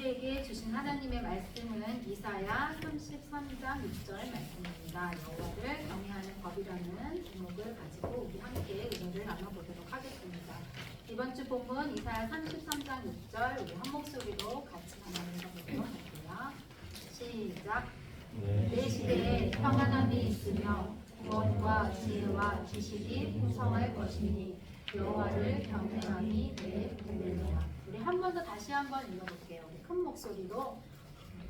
우리에게 주신 하나님의 말씀은 이사야 33장 6절 말씀입니다. 여호와를 경외하는 법이라는 제목을 가지고 우리 함께 은혜를 나눠보도록 하겠습니다. 이번 주 본문 이사야 33장 6절 우리 한 목소리로 같이 한번 읽어보도록 할게요. 시작. 내 시대에 평안함이 있으며 구원과 지혜와 지식이 풍성할 것이니 여호와를 경외함이 내 복이니라. 우리 한 번 더 다시 한번 읽어볼게요. 우리 큰 목소리로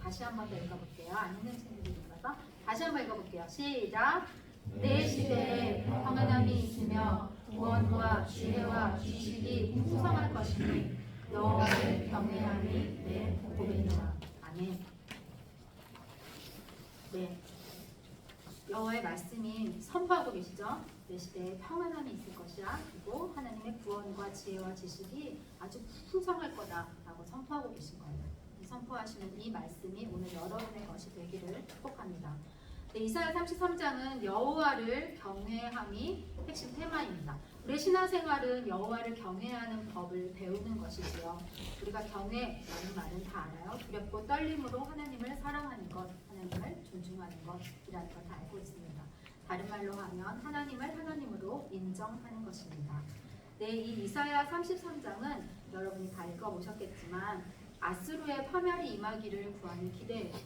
다시 한번 더 읽어볼게요. 안 읽는 친구들 읽어서 다시 한번 읽어볼게요. 시작. 내 시대에 평안함이 있으며 구원과 지혜와 지식이 풍성할 것이니 여호와를 경외함이 내 복이니라. 아멘. 네. 여호와의 말씀이 선포하고 계시죠? 내 시대에 평안함이 있을 것이야. 그리고 하나님의 구원과 지혜와 지식이 아주 풍성할 거다라고 선포하고 계신 거예요. 이 선포하시는 이 말씀이 오늘 여러분의 것이 되기를 축복합니다. 네, 이사야 33장은 여호와를 경외함이 핵심 테마입니다. 우리의 신앙생활은 여호와를 경외하는 법을 배우는 것이지요. 우리가 경외라는 말은 다 알아요. 두렵고 떨림으로 하나님을 사랑하는 것, 하나님을 존중하는 것이라는 걸 다 알고 있습니다. 다른 말로 하면 하나님을 하나님으로 인정하는 것입니다. 네, 이 이사야 33장은 여러분이 다 읽어보셨겠지만 아수르의 파멸이 임하기를 구하는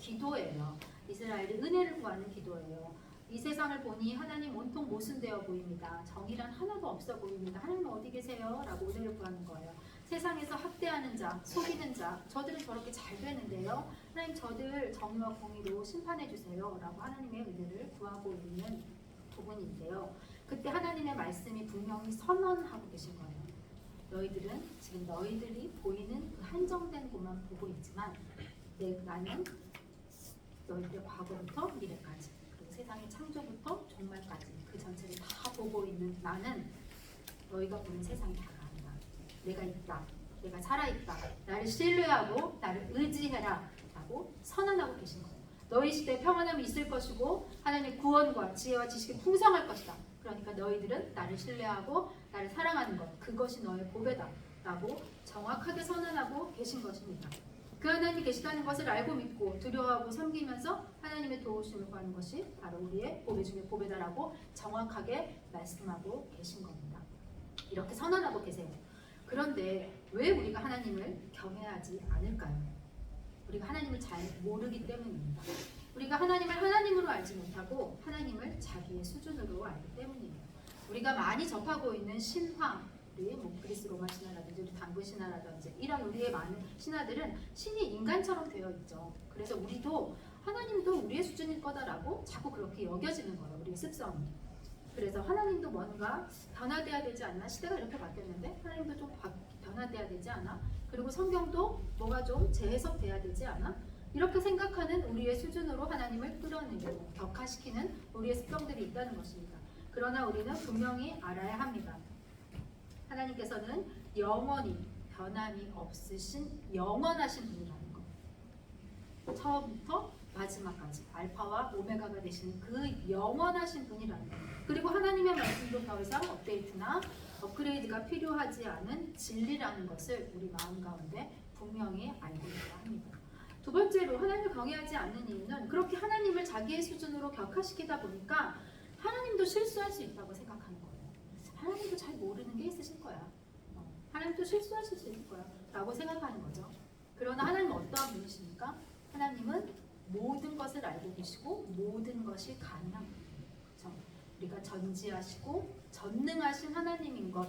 기도예요. 이스라엘의 은혜를 구하는 기도예요. 이 세상을 보니 하나님 온통 모순되어 보입니다. 정의란 하나도 없어 보입니다. 하나님 어디 계세요? 라고 은혜를 구하는 거예요. 세상에서 학대하는 자, 속이는 자, 저들은 저렇게 잘 되는데요. 하나님 저들 정의와 공의로 심판해 주세요. 라고 하나님의 은혜를 구하고 있는 부분인데요. 그때 하나님의 말씀이 분명히 선언하고 계신 거예요. 너희들은 지금 너희들이 보이는 그 한정된 곳만 보고 있지만 나는 너희들의 과거부터 미래까지 그리고 세상의 창조부터 종말까지 그 전체를 다 보고 있는 나는 너희가 보는 세상이 다가 아니다. 내가 있다. 내가 살아있다. 나를 신뢰하고 나를 의지해라 라고 선언하고 계신 거예요. 너희 시대에 평안함이 있을 것이고 하나님의 구원과 지혜와 지식이 풍성할 것이다. 그러니까 너희들은 나를 신뢰하고 나를 사랑하는 것 그것이 너의 보배다 라고 정확하게 선언하고 계신 것입니다. 그 하나님이 계시다는 것을 알고 믿고 두려워하고 섬기면서 하나님의 도우심을 구하는 것이 바로 우리의 보배 중에 보배다라고 정확하게 말씀하고 계신 겁니다. 이렇게 선언하고 계세요. 그런데 왜 우리가 하나님을 경외하지 않을까요? 우리가 하나님을 잘 모르기 때문입니다. 우리가 하나님을 하나님으로 알지 못하고 하나님을 자기의 수준으로 알기 때문이에요. 우리가 많이 접하고 있는 신화, 우리 그리스 로마 신화라든지 우리 당군 신화라든지 이런 우리의 많은 신화들은 신이 인간처럼 되어 있죠. 그래서 우리도 하나님도 우리의 수준일 거다라고 자꾸 그렇게 여겨지는 거예요. 우리의 습성이. 그래서 하나님도 뭔가 변화돼야 되지 않나? 시대가 이렇게 바뀌었는데 하나님도 좀 변화돼야 되지 않아? 그리고 성경도 뭐가 좀 재해석돼야 되지 않아? 이렇게 생각하는 우리의 수준으로 하나님을 끌어내고 격화시키는 우리의 습성들이 있다는 것입니다. 그러나 우리는 분명히 알아야 합니다. 하나님께서는 영원히 변함이 없으신 영원하신 분이라는 것. 처음부터 마지막까지 알파와 오메가가 되시는 그 영원하신 분이라는 것. 그리고 하나님의 말씀도 더 이상 업데이트나 업그레이드가 필요하지 않은 진리라는 것을 우리 마음 가운데 분명히 알고 있어야 합니다. 두 번째로 하나님을 경외하지 않는 이유는 그렇게 하나님을 자기의 수준으로 격화시키다 보니까 하나님도 실수할 수 있다고 생각하는 거예요. 하나님도 잘 모르는 게 있으실 거야. 하나님도 실수하실 수 있을 거야 라고 생각하는 거죠. 그러나 하나님은 어떠한 분이십니까? 하나님은 모든 것을 알고 계시고 모든 것이 가능한 분이에요. 그렇죠? 우리가 전지하시고 전능하신 하나님인 것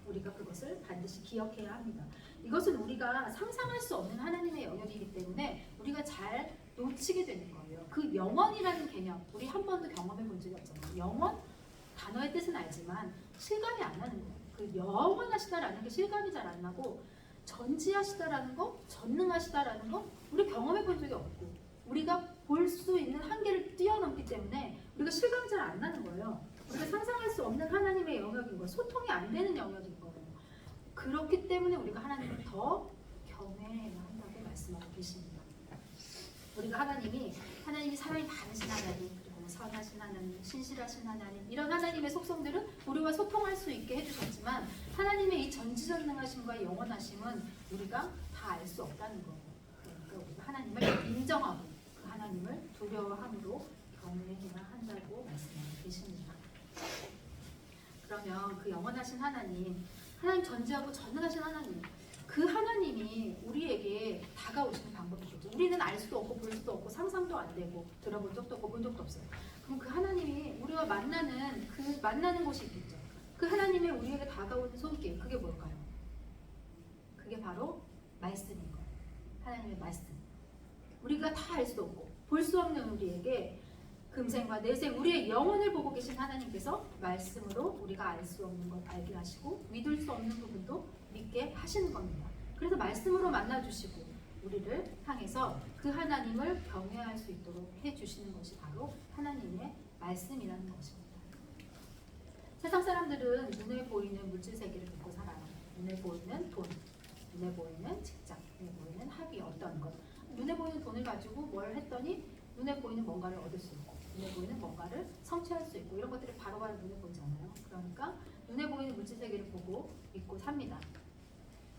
우리가 그것을 반드시 기억해야 합니다. 이것은 우리가 상상할 수 없는 하나님의 영역이기 때문에 우리가 잘 놓치게 되는 거예요. 그 영원이라는 개념 우리 한 번도 경험해 본 적이 없잖아요. 영원? 단어의 뜻은 알지만 실감이 안 나는 거예요. 그 영원하시다라는 게 실감이 잘 안 나고 전지하시다라는 거, 전능하시다라는 거 우리 경험해 본 적이 없고 우리가 볼 수 있는 한계를 뛰어넘기 때문에 우리가 실감이 잘 안 나는 거예요. 우리가 상상할 수 없는 하나님의 영역인 거예요. 소통이 안 되는 영역인 거예요. 그렇기 때문에 우리가 하나님을 더 경외해야 한다고 말씀하고 계십니다. 우리가 하나님이 사랑이 많으신 하나님, 그리고 선하신 하나님, 신실하신 하나님 이런 하나님의 속성들은 우리와 소통할 수 있게 해주셨지만 하나님의 이 전지전능하심과 영원하심은 우리가 다 알 수 없다는 거예요. 인정하고 그 하나님을 두려워함으로 경외해야 한다고 말씀하고 계십니다. 그러면 그 영원하신 하나님 전지하고 전능하신 하나님, 그 하나님이 우리에게 다가오시는 방법이 있죠. 우리는 알 수도 없고 볼 수도 없고 상상도 안 되고 들어본 적도 없고 본 적도 없어요. 그럼 그 하나님이 우리와 만나는 곳이 있겠죠. 그 하나님의 우리에게 다가오는 손길, 그게 뭘까요? 그게 바로 말씀인 거예요. 하나님의 말씀. 우리가 다 알 수도 없고 볼 수 없는 우리에게 금생과 내생 우리의 영혼을 보고 계신 하나님께서 말씀으로 우리가 알 수 없는 것 알게 하시고 믿을 수 없는 부분도 믿게 하시는 겁니다. 그래서 말씀으로 만나주시고 우리를 향해서 그 하나님을 경외할 수 있도록 해주시는 것이 바로 하나님의 말씀이라는 것입니다. 세상 사람들은 눈에 보이는 물질 세계를 믿고 살아요. 눈에 보이는 돈, 눈에 보이는 직장, 눈에 보이는 학위, 어떤 것. 눈에 보이는 돈을 가지고 뭘 했더니 눈에 보이는 뭔가를 얻을 수 있고 눈에 보이는 뭔가를 성취할 수 있고 이런 것들이 바로바로 눈에 보이잖아요. 그러니까 눈에 보이는 물질 세계를 보고 믿고 삽니다.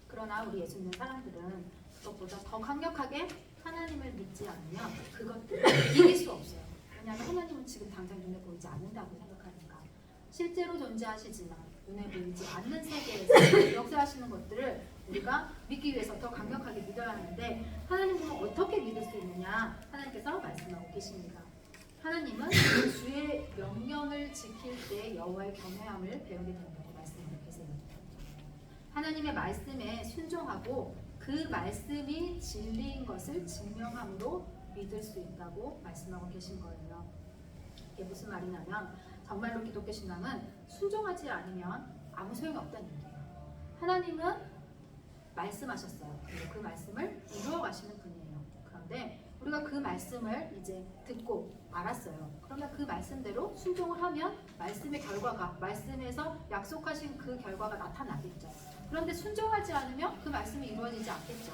그러나 우리 예수 믿는 사람들은 그것보다 더 강력하게 하나님을 믿지 않으면 그것들을 이길 수 없어요. 왜냐하면 하나님은 지금 당장 눈에 보이지 않는다고 생각하니까. 실제로 존재하시지만 눈에 보이지 않는 세계에서 역사하시는 것들을 우리가 믿기 위해서 더 강력하게 믿어야 하는데 하나님은 어떻게 믿을 수 있느냐? 하나님께서 말씀하고 계십니다. 하나님은 주의 명령을 지킬 때 여호와의 경외함을 배우게 된다고 말씀하고 계세요. 하나님의 말씀에 순종하고 그 말씀이 진리인 것을 증명함으로 믿을 수 있다고 말씀하고 계신 거예요. 이게 무슨 말이냐면 정말로 기독교 신앙은 순종하지 않으면 아무 소용이 없다는 얘기예요. 하나님은 말씀하셨어요. 그리고 그 말씀을 이루어 가시는 분이에요. 그런데 우리가 그 말씀을 이제 듣고 알았어요. 그러면 그 말씀대로 순종을 하면 말씀의 결과가, 말씀에서 약속하신 그 결과가 나타나겠죠. 그런데 순종하지 않으면 그 말씀이 이루어지지 않겠죠.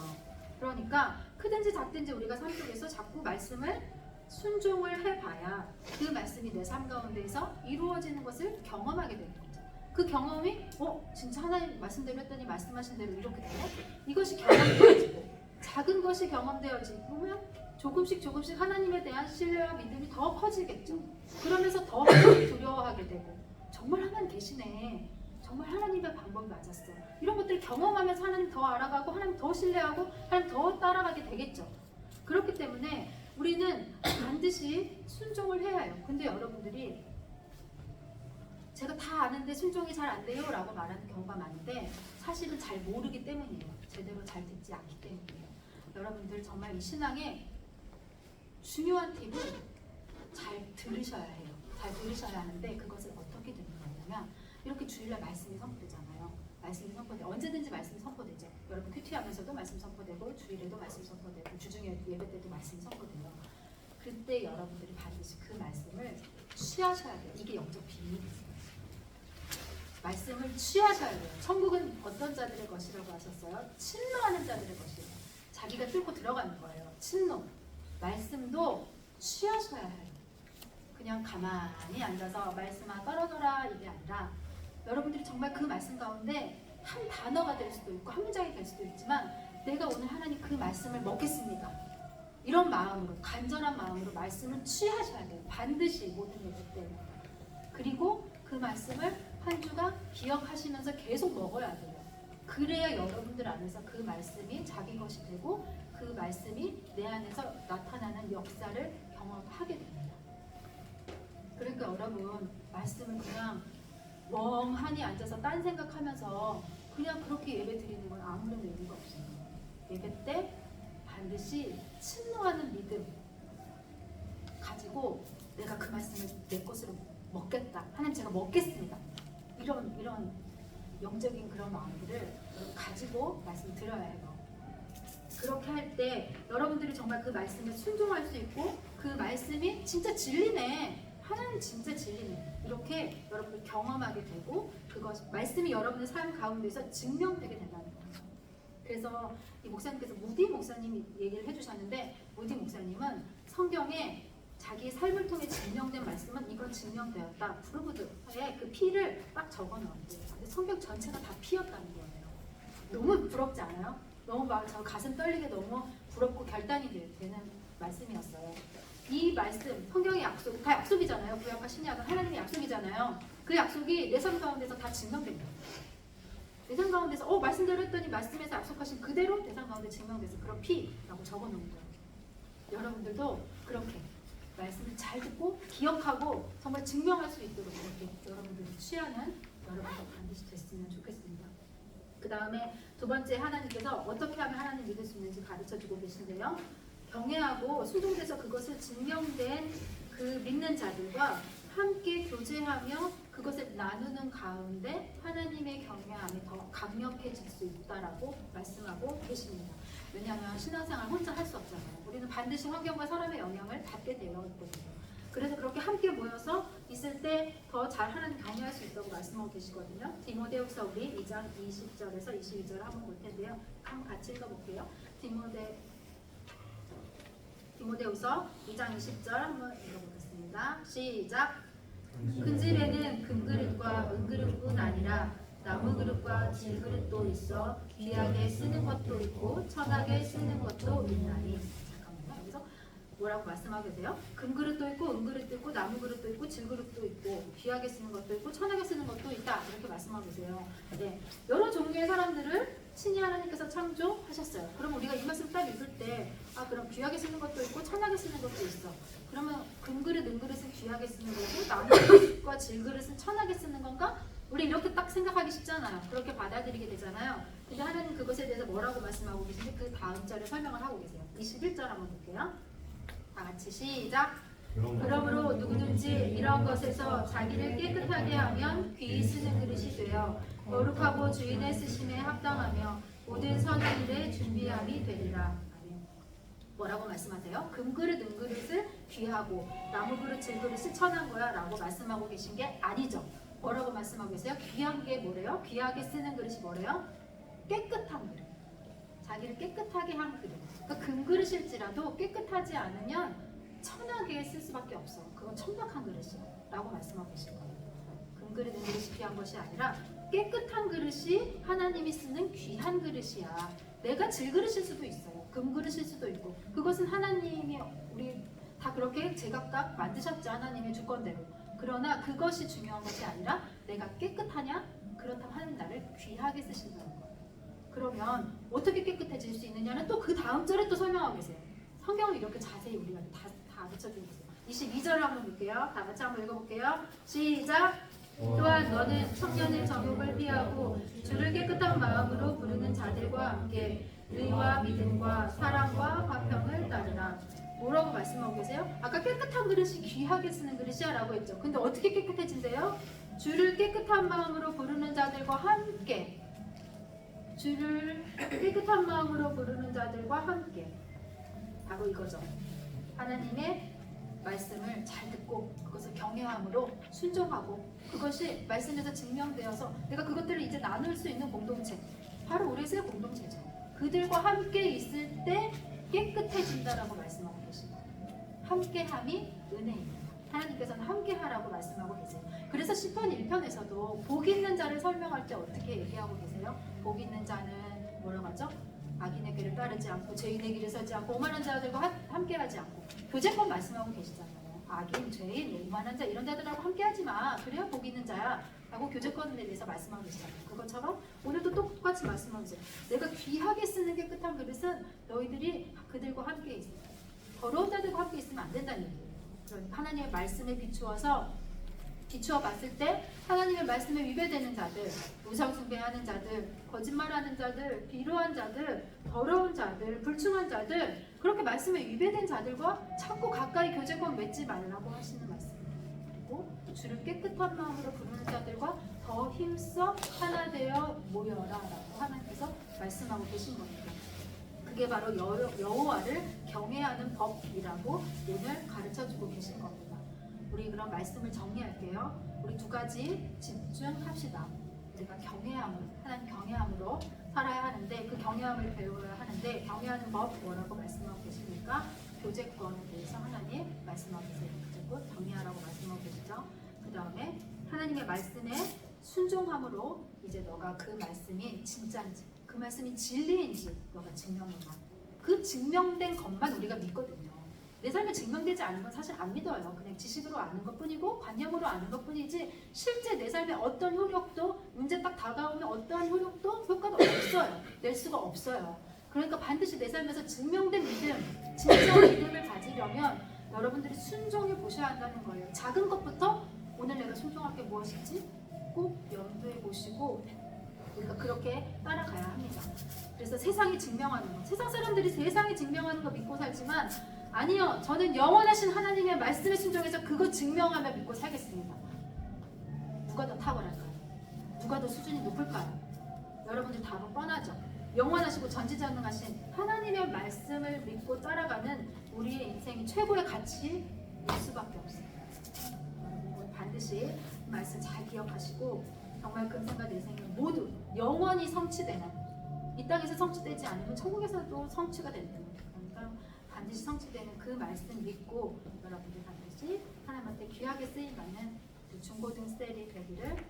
그러니까 크든지 작든지 우리가 삶 속에서 자꾸 말씀을 순종을 해봐야 그 말씀이 내 삶 가운데에서 이루어지는 것을 경험하게 되는 거죠. 그 경험이 진짜 하나님 말씀대로 했더니 말씀하신 대로 이렇게 되네? 이것이 경험되어지고 작은 것이 경험되어지면 조금씩 하나님에 대한 신뢰와 믿음이 더 커지겠죠. 그러면서 더 두려워하게 되고 정말 하나님 계시네. 정말 하나님의 방법이 맞았어. 이런 것들을 경험하면서 하나님 더 알아가고 하나님 더 신뢰하고 하나님 더 따라가게 되겠죠. 그렇기 때문에 우리는 반드시 순종을 해야 해요. 근데 여러분들이 제가 다 아는데 순종이 잘 안 돼요 라고 말하는 경우가 많은데 사실은 잘 모르기 때문이에요. 제대로 잘 듣지 않기 때문이에요. 여러분들 정말 이 신앙의 중요한 팁은 잘 들으셔야 해요. 잘 들으셔야 하는데 그것을 어떻게 듣는 거냐면 이렇게 주일날 말씀이 선포되잖아요. 말씀이 선포돼 언제든지 말씀이 선포되죠. 여러분 큐티하면서도 말씀 선포되고 주일에도 말씀 선포되고 주중에 예배 때도 말씀이 선포돼요. 그때 여러분들이 반드시 그 말씀을 취하셔야 돼요. 이게 영적 비밀이에요. 말씀을 취하셔야 돼요. 천국은 어떤 자들의 것이라고 하셨어요? 친노하는 자들의 것이에요. 자기가 뚫고 들어가는 거예요. 친노. 말씀도 취하셔야 해요. 그냥 가만히 앉아서 말씀아 떨어져라 이게 아니라 여러분들이 정말 그 말씀 가운데 한 단어가 될 수도 있고 한 문장이 될 수도 있지만 내가 오늘 하나님 그 말씀을 먹겠습니다. 이런 마음으로 간절한 마음으로 말씀을 취하셔야 돼요. 반드시 모든 예배 때. 그리고 그 말씀을 한 주간 기억하시면서 계속 먹어야 돼요. 그래야 여러분들 안에서 그 말씀이 자기 것이 되고 그 말씀이 내 안에서 나타나는 역사를 경험하게 됩니다. 그러니까 여러분 말씀을 그냥 멍하니 앉아서 딴 생각하면서 그냥 그렇게 예배 드리는 건 아무런 의미가 없어요. 예배 때 반드시 친노하는 믿음 가지고 내가 그 말씀을 내 것으로 먹겠다. 하나님 제가 먹겠습니다. 이런 영적인 그런 마음들을 가지고 말씀 들어야 해요. 그렇게 할 때 여러분들이 정말 그 말씀에 순종할 수 있고 그 말씀이 진짜 진리네. 하나님 진짜 진리네. 이렇게 여러분들 경험하게 되고 그것 말씀이 여러분의 삶 가운데서 증명되게 된다는 거죠. 그래서 이 목사님께서 무디 목사님이 얘기를 해주셨는데 무디 목사님은 성경에 자기 삶을 통해 증명된 말씀은 이건 증명되었다. 브루브드의 그 피를 딱 적어놓았대요. 근데 성경 전체가 다 피였다는 거예요. 너무 부럽지 않아요? 너무 막 저 가슴 떨리게 너무 부럽고 결단이 되는 말씀이었어요. 이 말씀, 성경의 약속, 다 약속이잖아요. 구약과 신약은 하나님의 약속이잖아요. 그 약속이 내 삶 가운데서 다 증명됩니다. 내 삶 가운데서 말씀대로 했더니 말씀에서 약속하신 그대로 내 삶 가운데 증명돼서 그런 피라고 적어놓은 거예요. 여러분들도 그렇게 말씀을 잘 듣고 기억하고 정말 증명할 수 있도록 이렇게 여러분들이 취하는 여러분도 반드시 됐으면 좋겠습니다. 그 다음에 두 번째, 하나님께서 어떻게 하면 하나님 믿을 수 있는지 가르쳐주고 계신데요. 경외하고 순종돼서 그것을 증명된 그 믿는 자들과 함께 교제하며 그것을 나누는 가운데 하나님의 경외함이 더 강력해질 수 있다라고 말씀하고 계십니다. 왜냐하면 신앙생활 혼자 할 수 없잖아요. 우리는 반드시 환경과 사람의 영향을 받게 되어 있거든요. 그래서 그렇게 함께 모여서 있을 때 더 잘 하나님 경외할 수 있다고 말씀하고 계시거든요. 디모데후서 우리 2장 20절에서 22절을 한번 볼 텐데요. 한번 같이 읽어볼게요. 디모데후서 2장 20절 한번 읽어보겠습니다. 시작. 큰 집에는 금그릇과 은그릇뿐 아니라 나무그릇과 질그릇도 있어 귀하게 쓰는 것도 있고 천하게 쓰는 것도 있나니. 잠깐만요. 여기서 뭐라고 말씀하고 계세요? 금그릇도 있고 은그릇도 있고 나무그릇도 있고 질그릇도 있고 귀하게 쓰는 것도 있고 천하게 쓰는 것도 있다. 이렇게 말씀하고 계세요. 네, 여러 종류의 사람들을 친히 하나님께서 창조하셨어요. 그럼 우리가 이 말씀 딱 읽을 때 그럼 귀하게 쓰는 것도 있고 천하게 쓰는 것도 있어. 그러면 금그릇, 은그릇은 귀하게 쓰는 거고 나무그릇과 질그릇은 천하게 쓰는 건가? 우리 이렇게 딱 생각하기 쉽잖아요. 그렇게 받아들이게 되잖아요. 근데 하나님 그것에 대해서 뭐라고 말씀하고 계신지 그 다음 절에 설명을 하고 계세요. 21절 한번 볼게요. 다 같이 시작. 그러므로 누구든지 이런 것에서 자기를 깨끗하게 하면 귀히 쓰는 그릇이 되어 거룩하고 주인의 쓰심에 합당하며 모든 선한 일에 준비함이 되리라. 뭐라고 말씀하세요? 금그릇, 은그릇을 귀하고 나무그릇, 질그릇을 천한 거야 라고 말씀하고 계신 게 아니죠. 뭐라고 말씀하고 계세요? 귀한 게 뭐래요? 귀하게 쓰는 그릇이 뭐래요? 깨끗한 그릇. 자기를 깨끗하게 한 그릇. 그러니까 금그릇일지라도 깨끗하지 않으면 천하게 쓸 수밖에 없어. 그건 천박한 그릇이야 라고 말씀하고 계신 거예요. 금그릇, 은그릇이 귀한 것이 아니라 깨끗한 그릇이 하나님이 쓰는 귀한 그릇이야. 내가 질그릇일 수도 있어요. 금그릇일 수도 있고. 그것은 하나님이 우리 다 그렇게 제각각 만드셨죠. 하나님의 주권대로. 그러나 그것이 중요한 것이 아니라 내가 깨끗하냐? 그렇다면 하나님 나를 귀하게 쓰신다는 거예요. 그러면 어떻게 깨끗해질 수 있느냐는 또 그 다음 절에 또 설명하고 계세요. 성경을 이렇게 자세히 우리가 다 가르쳐주고 있어요. 22절을 한번 볼게요. 다 같이 한번 읽어볼게요. 시작! 또한 너는 청년의 정욕을 피하고 주를 깨끗한 마음으로 부르는 자들과 함께 의와 믿음과 사랑과 화평을 따르라. 뭐라고 말씀하고 계세요? 아까 깨끗한 그릇이 귀하게 쓰는 그릇이야 라고 했죠. 근데 어떻게 깨끗해진대요? 주를 깨끗한 마음으로 부르는 자들과 함께. 주를 깨끗한 마음으로 부르는 자들과 함께. 바로 이거죠. 하나님의 말씀을 잘 듣고 그것을 경외함으로 순종하고 그것이 말씀에서 증명되어서 내가 그것들을 이제 나눌 수 있는 공동체, 바로 우리의 새 공동체죠. 그들과 함께 있을 때 깨끗해진다라고 말씀하고 계십니다. 함께함이 은혜입니다. 하나님께서는 함께하라고 말씀하고 계세요. 그래서 시편 1편에서도 복 있는 자를 설명할 때 어떻게 얘기하고 계세요? 복 있는 자는 뭐라고 하죠? 악인의 길을 따르지 않고 죄인의 길을 서지 않고 오만한 자들과 함께하지 않고 교제권 말씀하고 계시잖아요. 악인, 죄인, 오만한 자 이런 자들하고 함께하지 마. 그래야 복 있는 자야. 라고 교제권에 대해서 말씀하고 계시잖아요. 그것처럼 오늘도 똑같이 말씀하고 계세요. 내가 귀하게 쓰는 깨끗한 그릇은 너희들이 그들과 함께 있어. 더러운 자들과 함께 있으면 안 된다는 얘기예요. 그러니까 하나님의 말씀에 비추어 봤을 때 하나님의 말씀에 위배되는 자들, 우상숭배하는 자들, 거짓말하는 자들, 비루한 자들, 더러운 자들, 불충한 자들, 그렇게 말씀에 위배된 자들과 자꾸 가까이 교제권 맺지 말라고 하시는 말씀입니다. 그리고 주를 깨끗한 마음으로 부르는 자들과 더 힘써 하나 되어 모여라 라고 하나님께서 말씀하고 계신 겁니다. 그게 바로 여호와를 경외하는 법이라고 오늘 가르쳐주고 계신 겁니다. 우리 그럼 말씀을 정리할게요. 우리 두 가지 집중합시다. 우리가 하나님 경외함으로 살아야 하는데 그 경외함을 배워야 하는데 경외하는 법 뭐라고 말씀하고 계십니까? 교제권에 대해서 하나님 말씀하고 계세요. 교제권 경외하라고 말씀하고 계시죠. 그 다음에 하나님의 말씀에 순종함으로 이제 너가 그 말씀이 진짜인지 그 말씀이 진리인지 너가 증명해라. 그 증명된 것만 우리가 믿거든요. 내 삶에 증명되지 않은 건 사실 안 믿어요. 그냥 지식으로 아는 것뿐이고 관념으로 아는 것뿐이지 실제 내 삶에 어떤 효력도 문제 딱 다가오면 어떠한 효력도 효과도 없어요. 낼 수가 없어요. 그러니까 반드시 내 삶에서 증명된 믿음, 진짜 믿음을 가지려면 여러분들이 순종해 보셔야 한다는 거예요. 작은 것부터 오늘 내가 순종할 게 무엇인지 꼭 염두에 보시고 우리가 그렇게 따라가야 합니다. 그래서 세상이 증명하는 거, 세상 사람들이 세상이 증명하는 거 믿고 살지만 아니요, 저는 영원하신 하나님의 말씀에 순종해서 그거 증명하며 믿고 살겠습니다. 누가 더 탁월할까요? 누가 더 수준이 높을까요? 여러분들 답은 뻔하죠. 영원하시고 전지전능하신 하나님의 말씀을 믿고 따라가는 우리의 인생이 최고의 가치일 수밖에 없어요. 여러분 반드시 말씀 잘 기억하시고 정말 금생과 내생은 모두 영원히 성취되는, 이 땅에서 성취되지 않으면 천국에서도 성취가 된다는 거예요. 그러니까 반드시 성취되는 그 말씀 믿고 여러분들 반드시 하나님한테 귀하게 쓰임받는 중고등 셀이 되기를